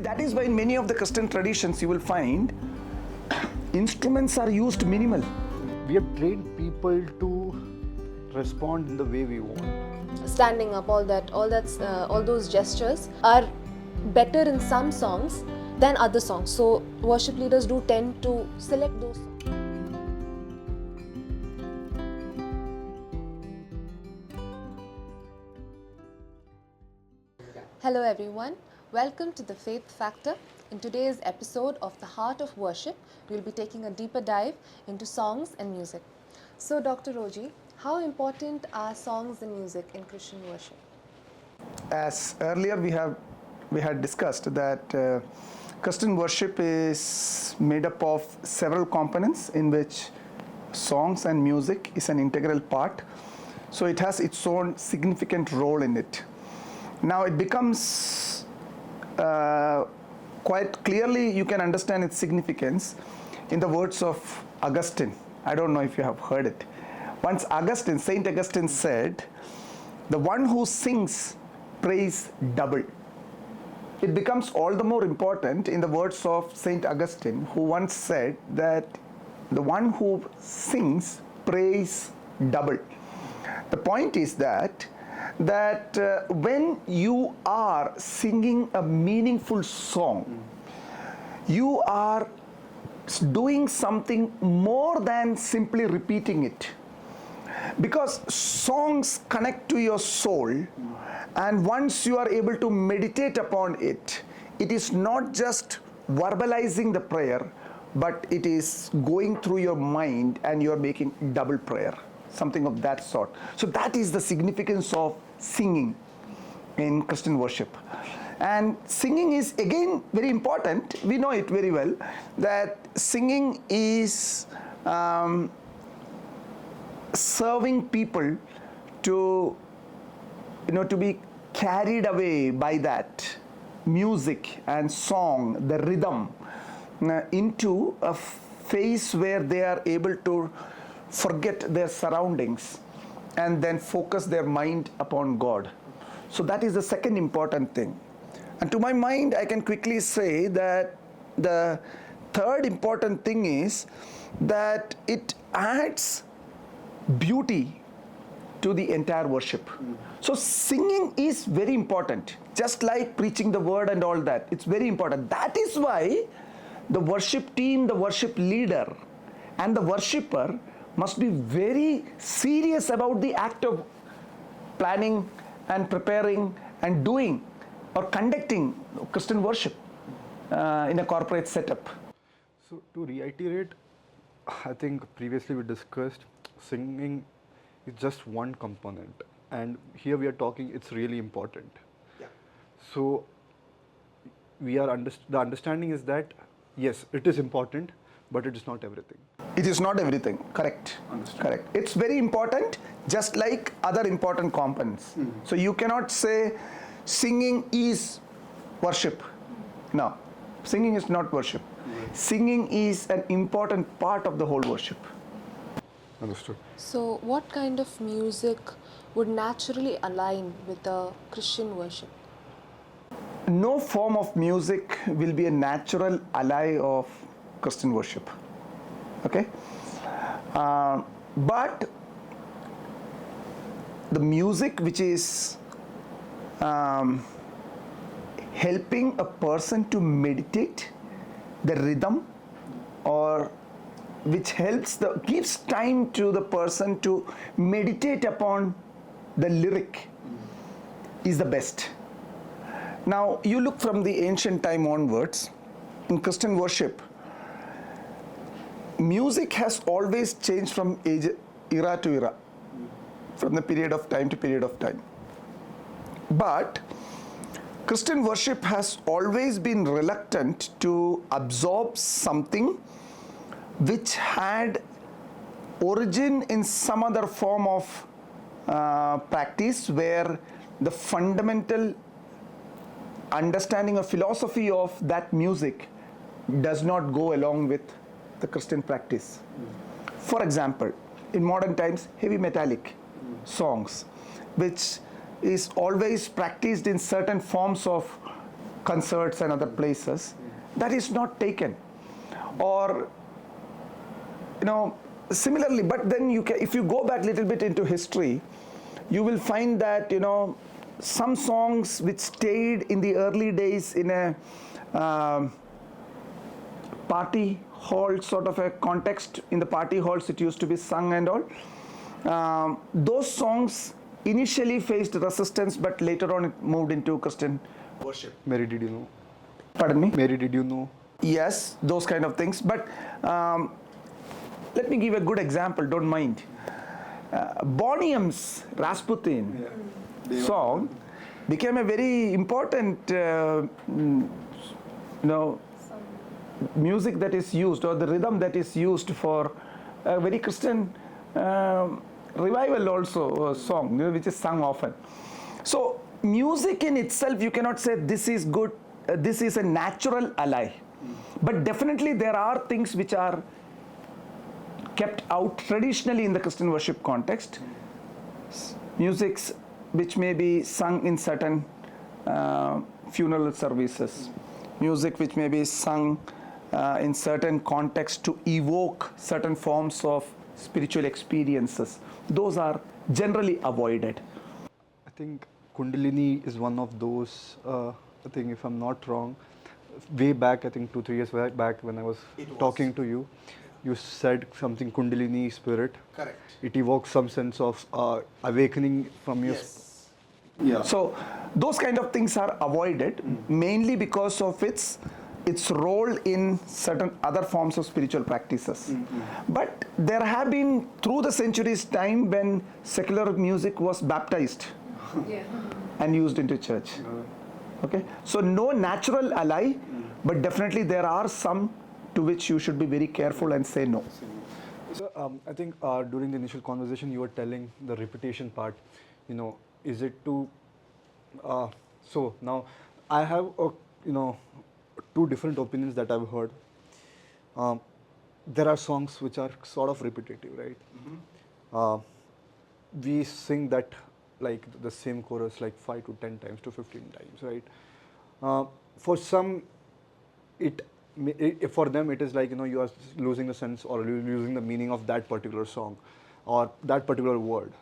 that is why in many of the Christian traditions you will find instruments are used minimal. We have trained people to respond in the way we want. Standing up, all those gestures are better in some songs than other songs. So worship leaders do tend to select those songs. Hello everyone, welcome to the Faith Factor. In today's episode of The Heart of Worship, we'll be taking a deeper dive into songs and music. So Dr. Roji, how important are songs and music in Christian worship? As earlier we had discussed that Christian worship is made up of several components in which songs and music is an integral part. So it has its own significant role in it. Now it becomes quite clearly you can understand its significance in the words of Augustine. I don't know if you have heard it. Once Saint Augustine said, "The one who sings prays double." It becomes all the more important in the words of Saint Augustine, who once said that the one who sings prays double. The point is that when you are singing a meaningful song, you are doing something more than simply repeating it. Because songs connect to your soul, and once you are able to meditate upon it, it is not just verbalizing the prayer, but it is going through your mind and you are making double prayer. Something of that sort. So that is the significance of singing in Christian worship. And singing is again very important. We know it very well that singing is serving people to be carried away by that music and song, the rhythm, into a phase where they are able to forget their surroundings and then focus their mind upon God. So that is the second important thing. And to my mind, I can quickly say that the third important thing is that it adds beauty to the entire worship. So singing is very important, just like preaching the word and all that. It's very important. That is why the worship team, the worship leader, and the worshipper must be very serious about the act of planning and preparing and doing or conducting Christian worship in a corporate setup. So to reiterate, I think previously we discussed singing is just one component, and here we are talking it's really important. Yeah. So the understanding is that yes, it is important, but it is not everything. It is not everything. Correct. Understood. Correct. It's very important, just like other important components. So you cannot say singing is worship. No, singing is not worship. Singing is an important part of the whole worship. Understood. So what kind of music would naturally align with the Christian worship? No form of music will be a natural ally of Christian worship. Okay? But the music which is helping a person to meditate, the rhythm, or which gives time to the person to meditate upon the lyric, is the best. Now you look from the ancient time onwards, in Christian worship, music has always changed from era to era, from the period of time to period of time. But Christian worship has always been reluctant to absorb something which had origin in some other form of practice, where the fundamental understanding or philosophy of that music does not go along with the Christian practice. For example, in modern times, heavy metallic songs, which is always practiced in certain forms of concerts and other places, that is not taken. Or, similarly, but then if you go back a little bit into history, you will find that, some songs which stayed in the early days in a party hall sort of a context. In the party halls it used to be sung and all. Those songs initially faced resistance, but later on it moved into Christian worship. Mary, did you know? Pardon me? Mary, did you know? Yes, those kind of things. But let me give a good example, don't mind. Bonnie M's Rasputin song became a very important, music that is used, or the rhythm that is used for a very Christian revival also song, which is sung often. So music in itself, you cannot say this is good, this is a natural ally. But definitely there are things which are kept out traditionally in the Christian worship context. Musics which may be sung in certain funeral services. Music which may be sung in certain contexts to evoke certain forms of spiritual experiences. Those are generally avoided. I think Kundalini is one of those, I think if I'm not wrong, way back, I think 2-3 years back when I was talking to you, you said something Kundalini spirit. Correct. It evokes some sense of awakening from your... Yes. Yeah. So those kind of things are avoided mainly because of its role in certain other forms of spiritual practices. But there have been through the centuries time when secular music was baptized and used into church. Okay, so no natural ally, but definitely there are some to which you should be very careful and say no. So I think during the initial conversation you were telling the repetition part, is it to, so now I have, two different opinions that I've heard. There are songs which are sort of repetitive, right? We sing that like the same chorus like 5 to 10 times to 15 times, right? For some, for them it is like, you are losing the sense or losing the meaning of that particular song or that particular word.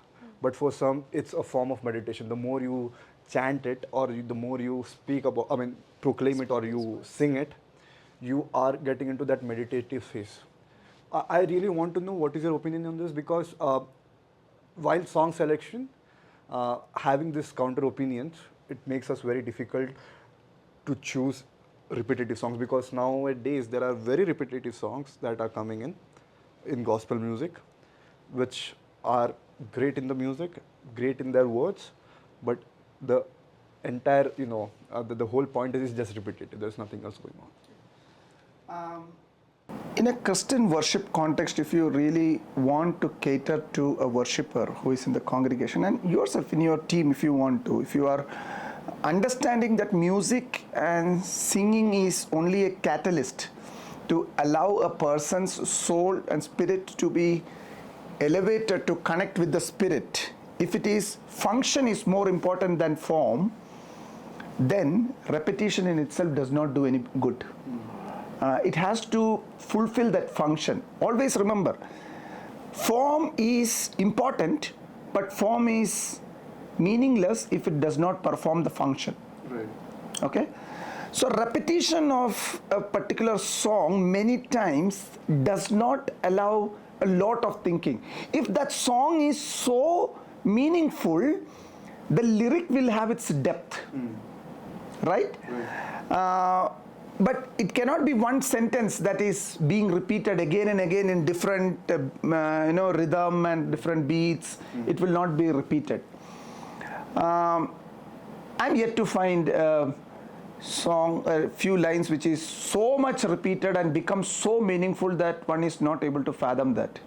But for some, it's a form of meditation. The more you chant it or the more you speak about, proclaim it or you sing it, you are getting into that meditative phase. I really want to know what is your opinion on this, because while song selection, having this counter opinions, it makes us very difficult to choose repetitive songs, because nowadays there are very repetitive songs that are coming in gospel music, which are great in the music, great in their words, but the entire, the whole point is just repetitive. There's nothing else going on. In a Christian worship context, if you really want to cater to a worshipper who is in the congregation, and yourself in your team if you want to, if you are understanding that music and singing is only a catalyst to allow a person's soul and spirit to be elevated to connect with the spirit, if it is function is more important than form, then repetition in itself does not do any good. It has to fulfill that function. Always remember, form is important, but form is meaningless if it does not perform the function. Right. Okay? So repetition of a particular song many times does not allow a lot of thinking. If that song is so meaningful, the lyric will have its depth. Right? But it cannot be one sentence that is being repeated again and again in different rhythm and different beats. It will not be repeated. I'm yet to find a song, a few lines which is so much repeated and becomes so meaningful that one is not able to fathom that.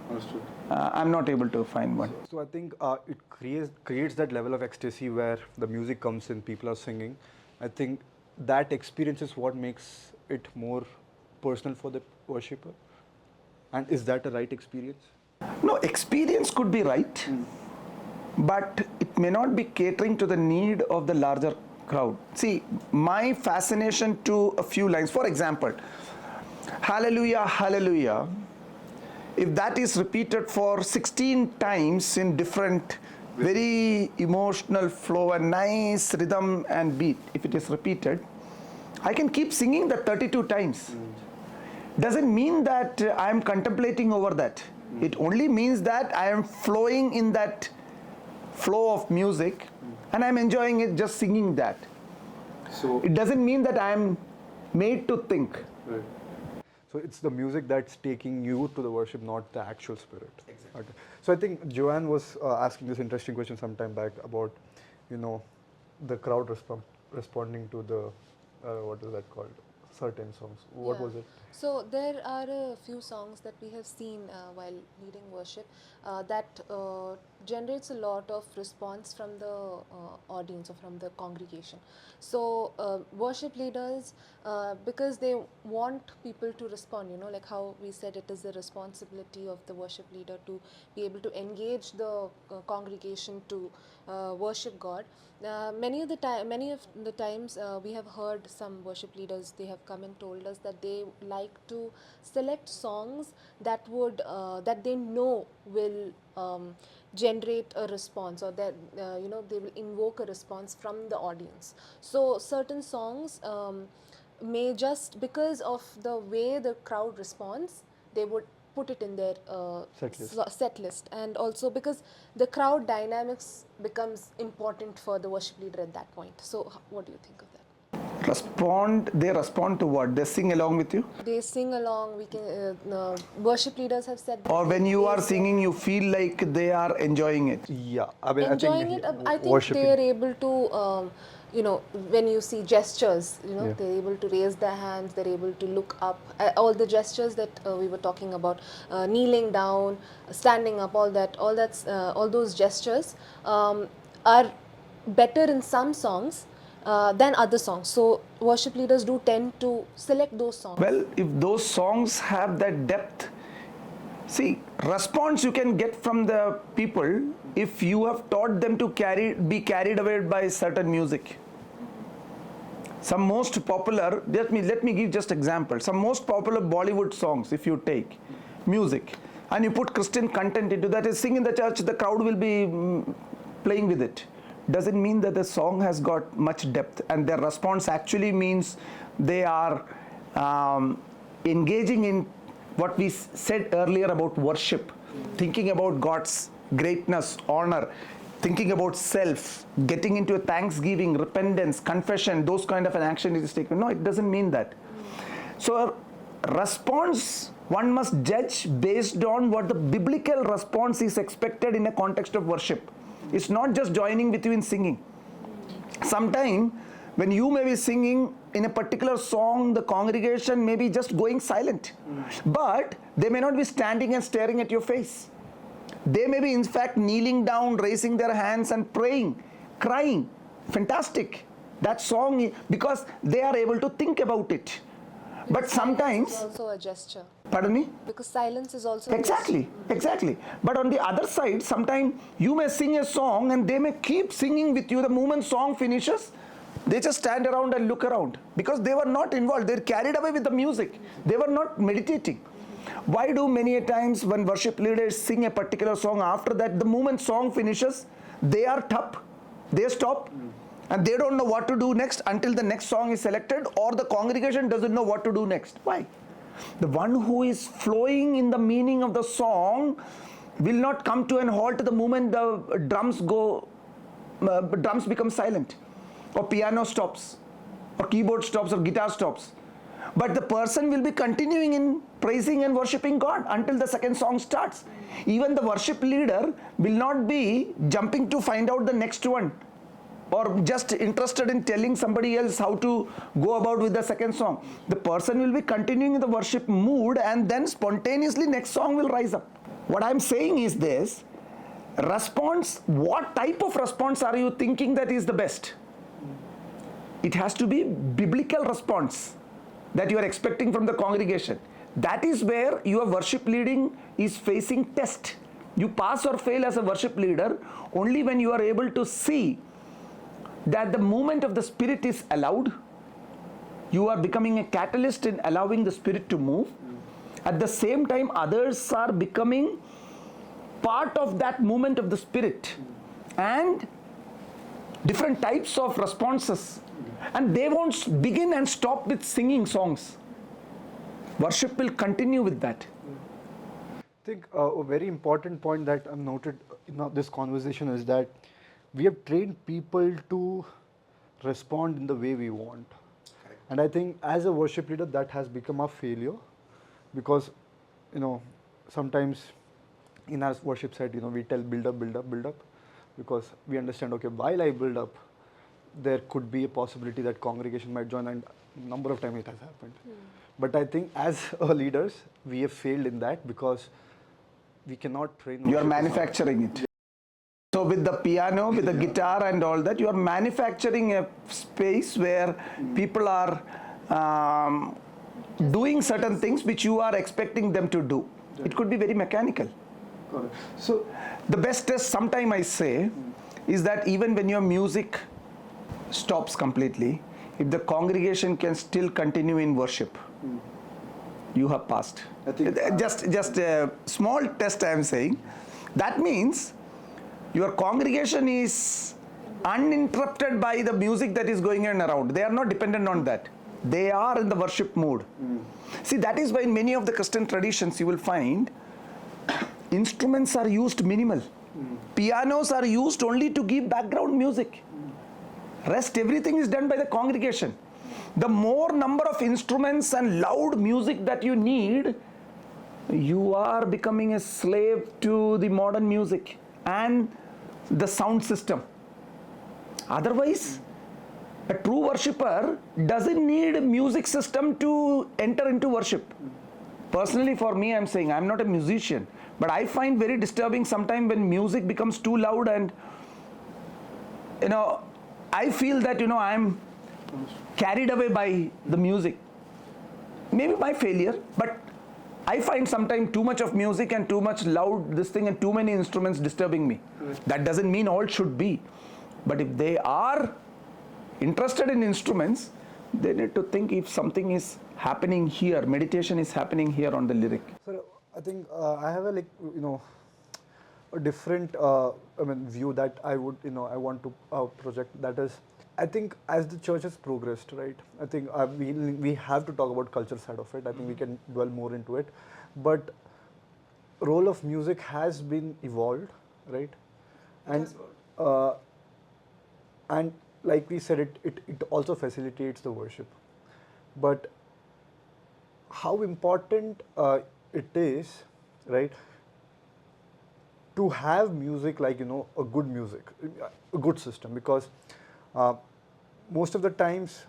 Understood. I'm not able to find one. So I think it creates that level of ecstasy where the music comes in, people are singing. I think that experience is what makes it more personal for the worshipper. And is that a right experience? No, experience could be right, but it may not be catering to the need of the larger crowd. See, my fascination to a few lines, for example, hallelujah, hallelujah, if that is repeated for 16 times in different, very emotional flow and nice rhythm and beat, if it is repeated, I can keep singing that 32 times. Doesn't mean that I am contemplating over that. It only means that I am flowing in that flow of music and I am enjoying it just singing that. So It doesn't mean that I am made to think. right. So it's the music that's taking you to the worship, not the actual spirit. Exactly. Okay. So I think Joanne was asking this interesting question some time back about, the crowd responding to the, what is that called? Certain songs. What Yeah. was it? So there are a few songs that we have seen while leading worship that generates a lot of response from the audience or from the congregation. So worship leaders, because they want people to respond, like how we said it is the responsibility of the worship leader to be able to engage the congregation to worship God. Many of the times we have heard some worship leaders, they have come and told us that they like to select songs that would that they know will generate a response, or that they will invoke a response from the audience. So certain songs may, just because of the way the crowd responds, they would put it in their set list, and also because the crowd dynamics becomes important for the worship leader at that point. So what do you think of that? They respond to what? They sing along with you? They sing along. We can worship leaders have said that, Or when you are they singing, you feel like they are enjoying it? Yeah. I mean, enjoying I it. think I think worshiping. they are able to when you see gestures, Yeah. they're able to raise their hands, they're able to look up. All the gestures that we were talking about, kneeling down, standing up, all those gestures are better in some songs than other songs. So worship leaders do tend to select those songs. Well, if those songs have that depth, see, response you can get from the people if you have taught them to be carried away by certain music. Some most popular, let me give just example. Some most popular Bollywood songs, if you take music and you put Christian content into that, is sing in the church, the crowd will be playing with it. Doesn't mean that the song has got much depth, and their response actually means they are engaging in what we said earlier about worship, thinking about God's greatness, honor, thinking about self, getting into a thanksgiving, repentance, confession, those kind of an action is taken. No, it doesn't mean that. So response, one must judge based on what the biblical response is expected in a context of worship. It's not just joining with you in singing. Sometime when you may be singing in a particular song, the congregation may be just going silent, but they may not be standing and staring at your face. They may be in fact kneeling down, raising their hands and praying, crying. Fantastic. That song, because they are able to think about it. But sometimes, Silence is also a gesture. pardon me? Because silence is also a gesture. Exactly. But on the other side, sometimes you may sing a song and they may keep singing with you. The moment song finishes, they just stand around and look around because they were not involved. They're carried away with the music. They were not meditating. Why do many a times when worship leaders sing a particular song, after that, the moment song finishes, they are tup, they stop, and they don't know what to do next until the next song is selected, or the congregation doesn't know what to do next. Why? The one who is flowing in the meaning of the song will not come to an halt the moment the drums become silent, or piano stops, or keyboard stops, or guitar stops. But the person will be continuing in praising and worshipping God until the second song starts. Even the worship leader will not be jumping to find out the next one, or just interested in telling somebody else how to go about with the second song. The person will be continuing in the worship mood, and then spontaneously next song will rise up. What I'm saying is this: response, what type of response are you thinking that is the best? It has to be biblical response that you are expecting from the congregation. That is where your worship leading is facing test. You pass or fail as a worship leader only when you are able to see that the movement of the Spirit is allowed. You are becoming a catalyst in allowing the Spirit to move. At the same time, others are becoming part of that movement of the Spirit, and different types of responses. And they won't begin and stop with singing songs. Worship will continue with that. I think a very important point that I've noted in this conversation is that we have trained people to respond in the way we want. Correct. And I think as a worship leader, that has become a failure, because, sometimes in our worship set, we tell build up, because we understand, okay, while I build up, there could be a possibility that congregation might join, and a number of times it has happened. But I think as leaders, we have failed in that, because we cannot train. You are manufacturing it. So with the piano, with the guitar and all that, you are manufacturing a space where people are doing certain things which you are expecting them to do. It could be very mechanical. Correct. So the best test, sometime I say, is that even when your music stops completely, if the congregation can still continue in worship, you have passed. I think just a small test I am saying. That means your congregation is uninterrupted by the music that is going on around. They are not dependent on that. They are in the worship mood. See, that is why in many of the Christian traditions you will find instruments are used minimal. Pianos are used only to give background music. Rest, everything is done by the congregation. The more number of instruments and loud music that you need, you are becoming a slave to the modern music and the sound system. Otherwise, a true worshipper doesn't need a music system to enter into worship. Personally, for me, I'm saying, I'm not a musician, but I find very disturbing sometimes when music becomes too loud, and I feel that I'm carried away by the music. Maybe by failure, but I find sometimes too much of music and too much loud this thing and too many instruments disturbing me. That doesn't mean all should be, but if they are interested in instruments, they need to think if something is happening here, meditation is happening here on the lyric. Sir, I think I have a a different view that I would I want to project. That is, I think as the church has progressed, right? I think we have to talk about culture side of it. I think we can dwell more into it, but role of music has been evolved, right? And like we said, it also facilitates the worship. But how important it is, right, to have music like, a good music, a good system, because most of the times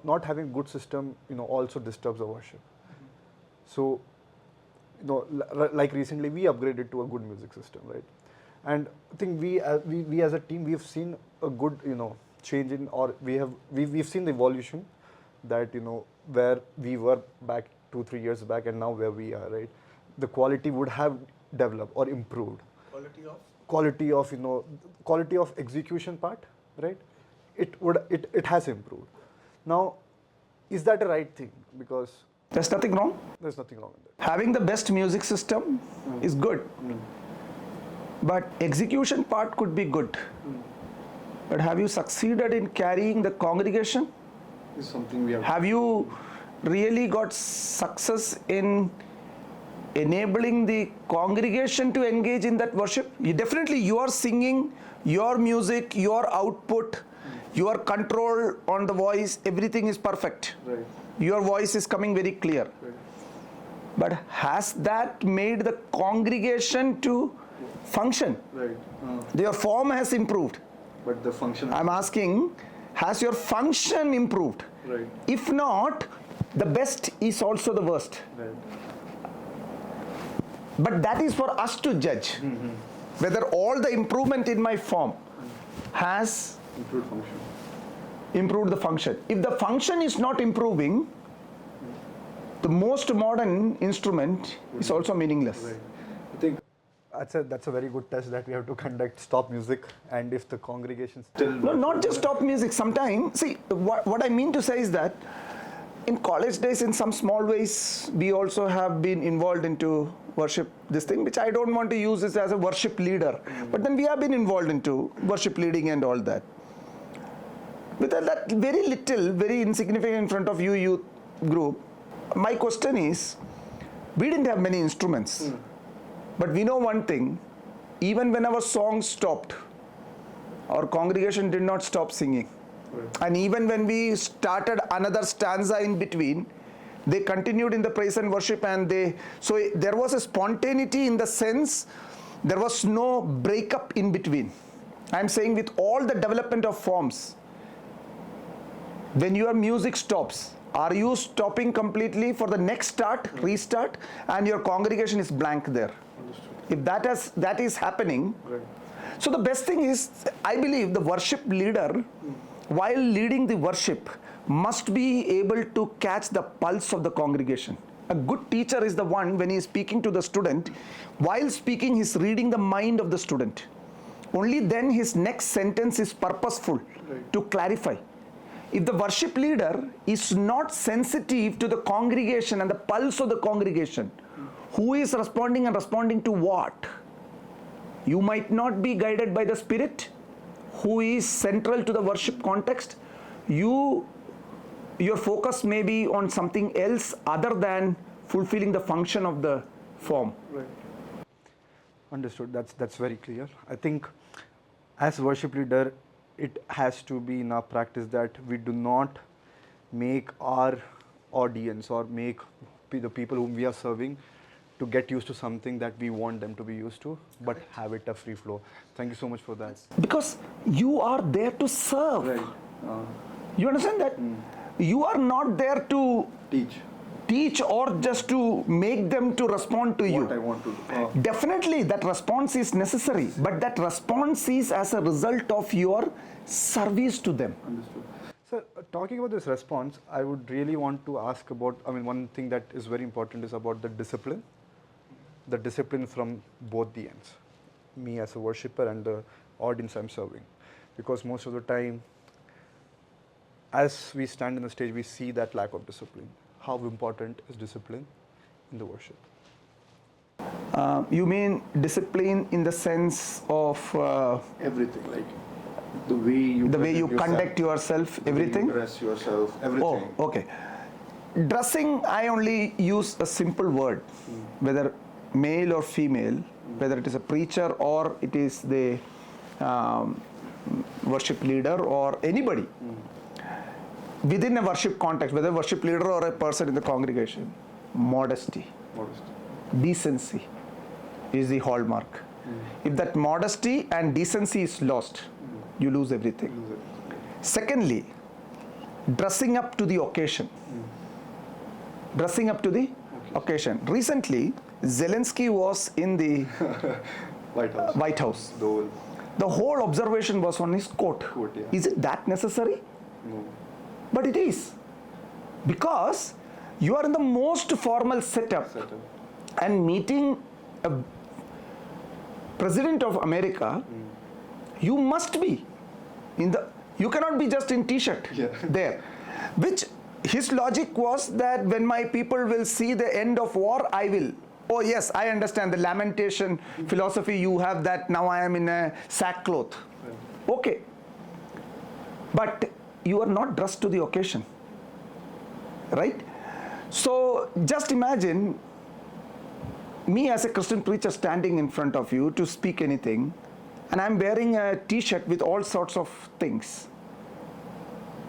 not having good system, also disturbs the worship. So, like recently we upgraded to a good music system, right? And I think we as a team, we have seen a good, change in, or we've seen the evolution that, where we were back 2-3 years back and now where we are, right? The quality would have developed or improved. Quality of execution part, right? It has improved. Now, is that a right thing? Because there's nothing wrong. There's nothing wrong with that. Having the best music system is good. But execution part could be good. But have you succeeded in carrying the congregation? Is something we have. Have you really got success in enabling the congregation to engage in that worship? You are singing, your music, your output, your control on the voice, everything is perfect. Right. Your voice is coming very clear. Right. But has that made the congregation to function? Right. Your form has improved. But the function. I'm asking, has your function improved? Right. If not, the best is also the worst. Right. But that is for us to judge whether all the improvement in my form has improved the function. If the function is not improving, the most modern instrument is also meaningless. Right. I think That's a very good test that we have to conduct. Stop music, and if the congregation still No, not just stop music. Sometimes, see, what I mean to say is that in college days, in some small ways, we also have been involved into worship, this thing, which I don't want to use this as a worship leader. But then we have been involved into worship leading and all that. With that very little, very insignificant in front of you youth group, my question is, we didn't have many instruments. But we know one thing, even when our songs stopped, our congregation did not stop singing. And even when we started another stanza in between, they continued in the praise and worship, and so there was a spontaneity in the sense, there was no breakup in between. I'm saying with all the development of forms, when your music stops, are you stopping completely for the next restart, and your congregation is blank there? If that is happening, so the best thing is, I believe the worship leader, while leading the worship, must be able to catch the pulse of the congregation. A good teacher is the one, when he is speaking to the student, while speaking, he is reading the mind of the student. Only then his next sentence is purposeful to clarify. If the worship leader is not sensitive to the congregation and the pulse of the congregation, who is responding and responding to what? You might not be guided by the Spirit, who is central to the worship context. Your focus may be on something else other than fulfilling the function of the form. Right. Understood. That's very clear. I think as worship leader, it has to be in our practice that we do not make our audience or make the people whom we are serving to get used to something that we want them to be used to, but have it a free flow. Thank you so much for that. Because you are there to serve. Right. You understand that? You are not there to teach or just to make them to respond to you. What I want to do. Definitely that response is necessary, but that response is as a result of your service to them. Understood. So talking about this response, I would really want to ask about, one thing that is very important is about the discipline from both the ends, me as a worshipper and the audience I'm serving. Because most of the time, as we stand in the stage, we see that lack of discipline. How important is discipline in the worship? You mean discipline in the sense of Everything, like the way you conduct yourself, everything? Dress yourself, everything. Oh, okay. Dressing, I only use a simple word, whether male or female, whether it is a preacher or it is the worship leader or anybody. Within a worship context, whether worship leader or a person in the congregation, modesty. Decency is the hallmark. If that modesty and decency is lost, you lose everything. Secondly, dressing up to the occasion. Dressing up to the occasion. Recently, Zelensky was in the White House. The whole observation was on his coat. Is it that necessary? No. But it is. Because you are in the most formal setup. And meeting a president of America, you must be you cannot be just in t-shirt there. Which his logic was that when my people will see the end of war, I will. Oh yes, I understand the lamentation philosophy, you have that, now I am in a sackcloth. Okay. But you are not dressed to the occasion. Right? So just imagine me as a Christian preacher standing in front of you to speak anything, and I'm wearing a t-shirt with all sorts of things.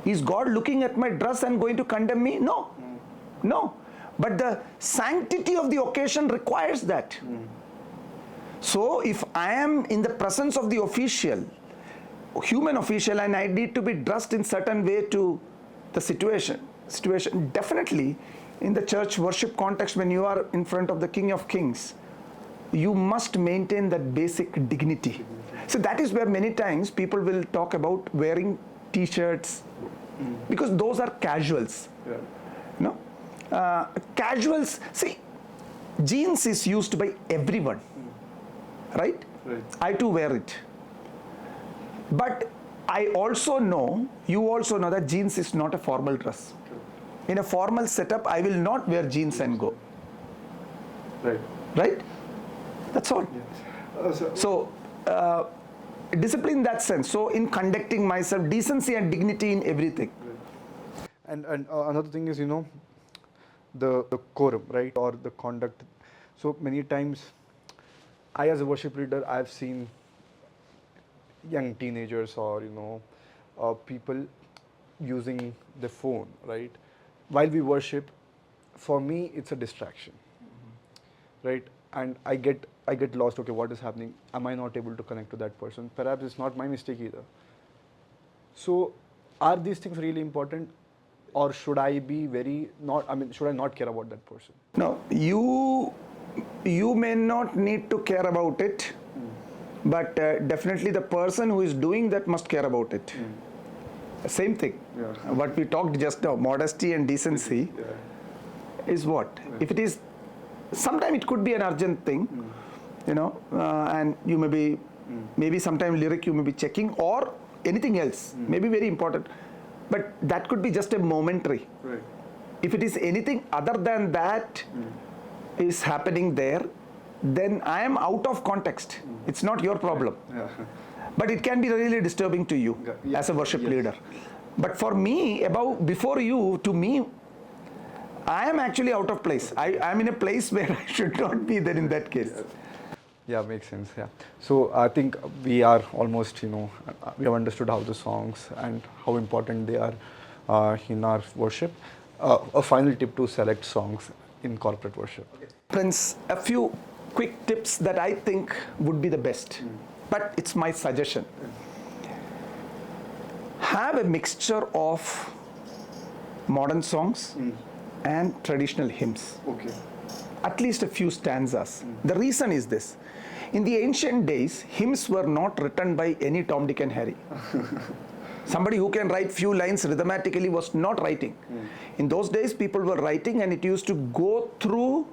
Is God looking at my dress and going to condemn me? No. No. But the sanctity of the occasion requires that. So if I am in the presence of the official, human official, and I need to be dressed in certain way to the situation, definitely in the church worship context, when you are in front of the King of Kings, you must maintain that basic dignity. So that is where many times people will talk about wearing t-shirts, because those are casuals. No? Casuals, see, jeans is used by everyone. right? Right. I too wear it. But I also know, you also know that jeans is not a formal dress. In a formal setup, I will not wear jeans and go. Right. Right? That's all. Yes. So, discipline in that sense. So, in conducting myself, decency and dignity in everything. And another thing is, the quorum, right, or the conduct. So many times, I as a worship leader, I've seen young teenagers or people using the phone, right, while we worship. For me, it's a distraction, right, and I get lost. Okay, what is happening? Am I not able to connect to that person? Perhaps it's not my mistake either. So, are these things really important, or should I be should I not care about that person? No, you may not need to care about it, but definitely the person who is doing that must care about it. Same thing. Yeah. What we talked just now, modesty and decency, is what? If it is, sometimes it could be an urgent thing, and you may be, maybe sometime lyric you may be checking, or anything else, may be very important. But that could be just a momentary. Right. If it is anything other than that is happening there, then I am out of context. It's not your problem. Yeah. But it can be really disturbing to you Yeah. as a worship Yes. leader. But for me, before you, to me, I am actually out of place. I am in a place where I should not be there in that case. Yeah, makes sense. Yeah. So I think we are almost, we have understood how the songs and how important they are in our worship. A final tip to select songs in corporate worship. Prince, a few quick tips that I think would be the best. But it's my suggestion. Have a mixture of modern songs and traditional hymns. Okay. At least a few stanzas. The reason is this. In the ancient days, hymns were not written by any Tom, Dick and Harry. Somebody who can write few lines rhythmatically was not writing. In those days, people were writing, and it used to go through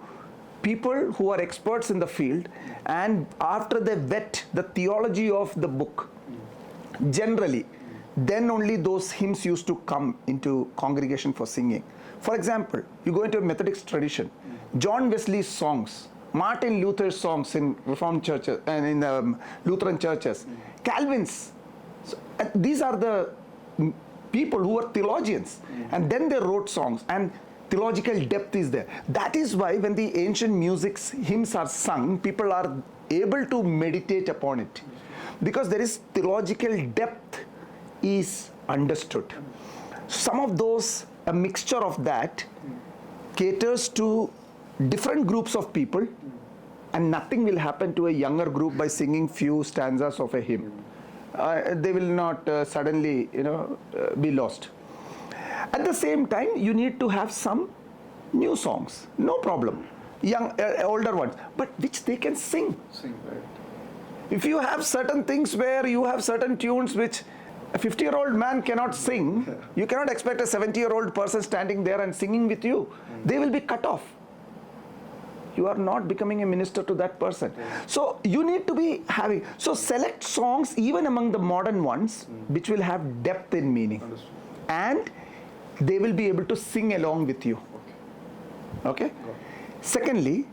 people who are experts in the field, and after they vet the theology of the book, generally, then only those hymns used to come into congregation for singing. For example, you go into a Methodist tradition, John Wesley's songs, Martin Luther's songs in Reformed churches and in Lutheran churches, Calvin's. So, these are the people who were theologians, and then they wrote songs, and theological depth is there. That is why when the ancient hymns are sung, people are able to meditate upon it, because there is theological depth is understood. Some of those, a mixture of that caters to different groups of people, and nothing will happen to a younger group by singing few stanzas of a hymn. They will not suddenly, be lost. At the same time, you need to have some new songs, no problem, young, older ones, but which they can sing. Sing, right. If you have certain things where you have certain tunes which a 50-year-old man cannot sing, you cannot expect a 70-year-old person standing there and singing with you. They will be cut off. You are not becoming a minister to that person. So you need to be having, so select songs even among the modern ones which will have depth in meaning. Understood. And they will be able to sing along with you. Okay? Secondly,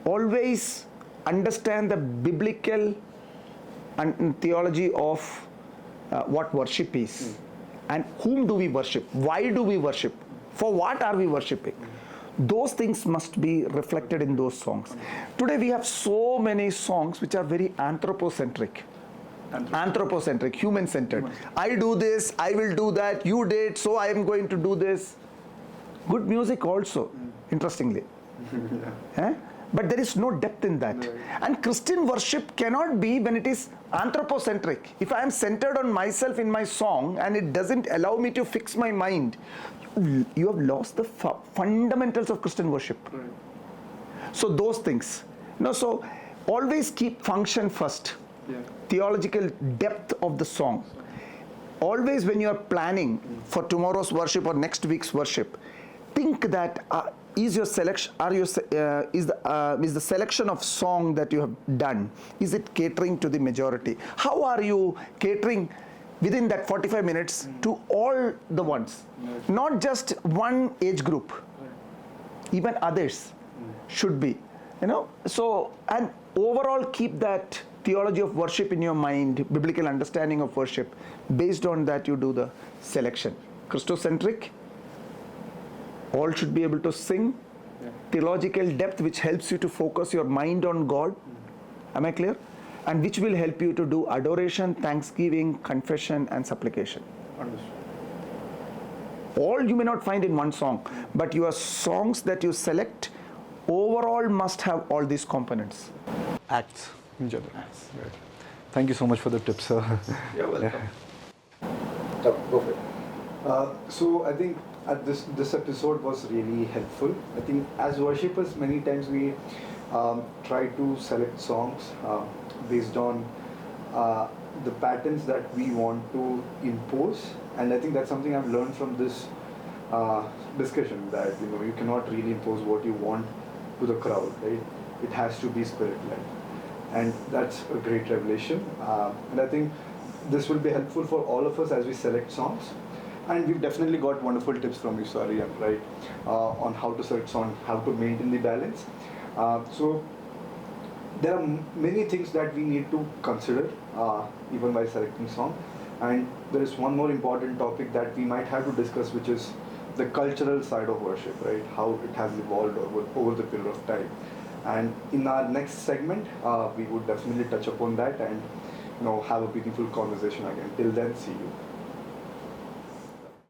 always understand the biblical and theology of what worship is, and whom do we worship, why do we worship, for what are we worshiping. Those things must be reflected in those songs. Today we have so many songs which are very anthropocentric, human-centered. I do this, I will do that, you did, so I am going to do this. Good music also, interestingly. But there is no depth in that. And Christian worship cannot be when it is anthropocentric. If I am centered on myself in my song and it doesn't allow me to fix my mind, you have lost the fundamentals of Christian worship. So those things. So always keep function first. Theological depth of the song. Always when you are planning for tomorrow's worship or next week's worship, think that is your selection, is the selection of song that you have done, is it catering to the majority? How are you catering within that 45 minutes to all the ones, not just one age group, even others should be, so, and overall keep that theology of worship in your mind, biblical understanding of worship. Based on that, you do the selection. Christocentric, all should be able to sing. Theological depth, which helps you to focus your mind on God. Am I clear? And which will help you to do adoration, thanksgiving, confession, and supplication. Understood. All you may not find in one song, but your songs that you select overall must have all these components. Acts in general. Right. Thank you so much for the tips, sir. You're welcome. Perfect. So I think this episode was really helpful. I think as worshippers, many times we try to select songs based on the patterns that we want to impose, and I think that's something I've learned from this discussion, that you cannot really impose what you want to the crowd, right? It has to be spirit-led, and that's a great revelation. And I think this will be helpful for all of us as we select songs. And we've definitely got wonderful tips from you, Sariam, right, on how to select songs, how to maintain the balance. So there are many things that we need to consider even while selecting song. And there is one more important topic that we might have to discuss, which is the cultural side of worship, right? How it has evolved over the period of time. And in our next segment, we would definitely touch upon that and have a meaningful conversation again. Till then, see you.